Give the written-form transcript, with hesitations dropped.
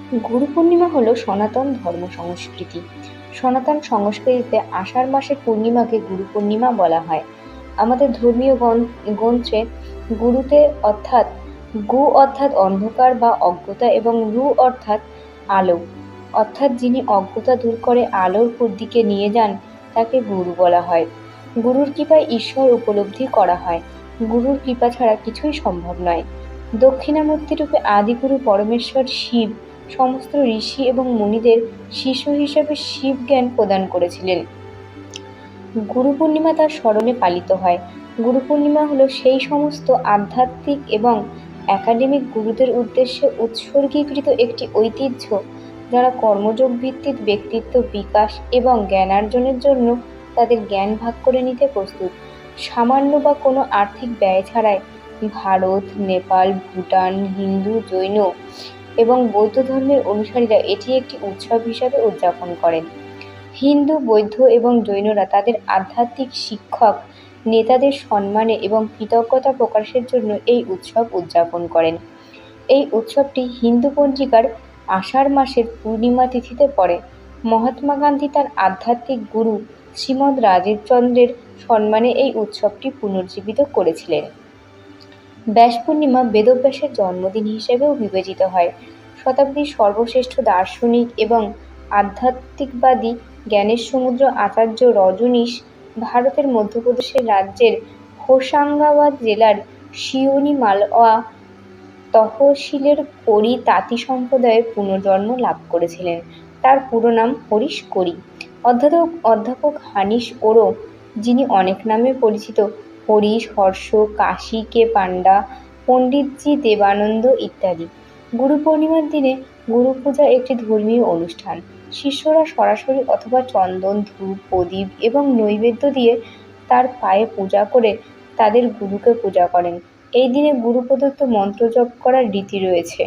গুরু পূর্ণিমা হলো সনাতন ধর্ম সংস্কৃতি। সনাতন সংস্কৃতিতে আষাঢ় মাসের পূর্ণিমাকে গুরু পূর্ণিমা বলা হয়। আমাদের ধর্মীয় গ্রন্থে গুরুতে অর্থাৎ গু অর্থাৎ অন্ধকার বা অজ্ঞতা এবং রু অর্থাৎ আলো অর্থাৎ যিনি অজ্ঞতা দূর করে আলোর দিকে নিয়ে যান তাকে গুরু বলা হয়। গুরুর কৃপায় ঈশ্বর উপলব্ধি করা হয়। গুরুর কৃপা ছাড়া কিছুই সম্ভব নয়। দক্ষিণামূর্তি রূপে আদিগুরু পরমেশ্বর শিব সমস্ত ঋষি এবং মুনিদের শিষ্য হিসেবে শিব জ্ঞান প্রদান করেছিলেন। গুরু পূর্ণিমা তার স্মরণে পালিত হয়। গুরু পূর্ণিমা হলো সেই সমস্ত আধ্যাত্মিক এবং একাডেমিক গুরুদের উদ্দেশ্যে উৎসর্গীকৃত একটি ঐতিহ্য যারা কর্মযোগ ভিত্তিক ব্যক্তিত্ব বিকাশ এবং জ্ঞানার্জনের জন্য তাদের জ্ঞান ভাগ করে নিতে প্রস্তুত। সামান্য বা কোনো আর্থিক ব্যয় ছাড়াই ভারত, নেপাল, ভুটান, হিন্দু, জৈন এবং বৌদ্ধ ধর্মের অনুসারীরা এটি একটি উৎসব হিসাবে উদযাপন করেন। হিন্দু, বৌদ্ধ এবং জৈনরা তাদের আধ্যাত্মিক শিক্ষক নেতাদের সম্মানে এবং কৃতজ্ঞতা প্রকাশের জন্য এই উৎসব উদযাপন করেন। এই উৎসবটি হিন্দু পঞ্জিকার আষাঢ় মাসের পূর্ণিমা তিথিতে পড়ে। মহাত্মা গান্ধী তার আধ্যাত্মিক গুরু শ্রীমৎ রাজেন্দ্রচন্দ্রের সম্মানে এই উৎসবটি পুনর্জীবিত করেছিলেন। ব্যাস পূর্ণিমা বেদব্যাসের জন্মদিন হিসেবেও বিবেচিত হয়। শতাব্দীর সর্বশ্রেষ্ঠ দার্শনিক এবং আধ্যাত্মিকবাদী জ্ঞানের সমুদ্র আচার্য রজনীশ ভারতের মধ্যপ্রদেশের রাজ্যের হোশাঙ্গাবাদ জেলার সিওনি মালওয়া তহসিলের কোরি তাঁতি সম্প্রদায়ের পুনর্জন্ম লাভ করেছিলেন। তার পুরো নাম হরিশ কোরি। অধ্যাপক হানিশ ওরো, যিনি অনেক নামে পরিচিত, হরিশ, হর্ষ, কাশী কে পান্ডা, পণ্ডিতজি দেবানন্দ ইত্যাদি। গুরু পূর্ণিমার দিনে গুরু পূজা একটি ধর্মীয় অনুষ্ঠান। শিষ্যরা সরাসরি অথবা চন্দন, ধূপ, প্রদীপ এবং নৈবেদ্য দিয়ে তার পায়ে পূজা করে তাদের গুরুকে পূজা করেন। এই দিনে গুরু প্রদত্ত মন্ত্র জপ করার রীতি রয়েছে।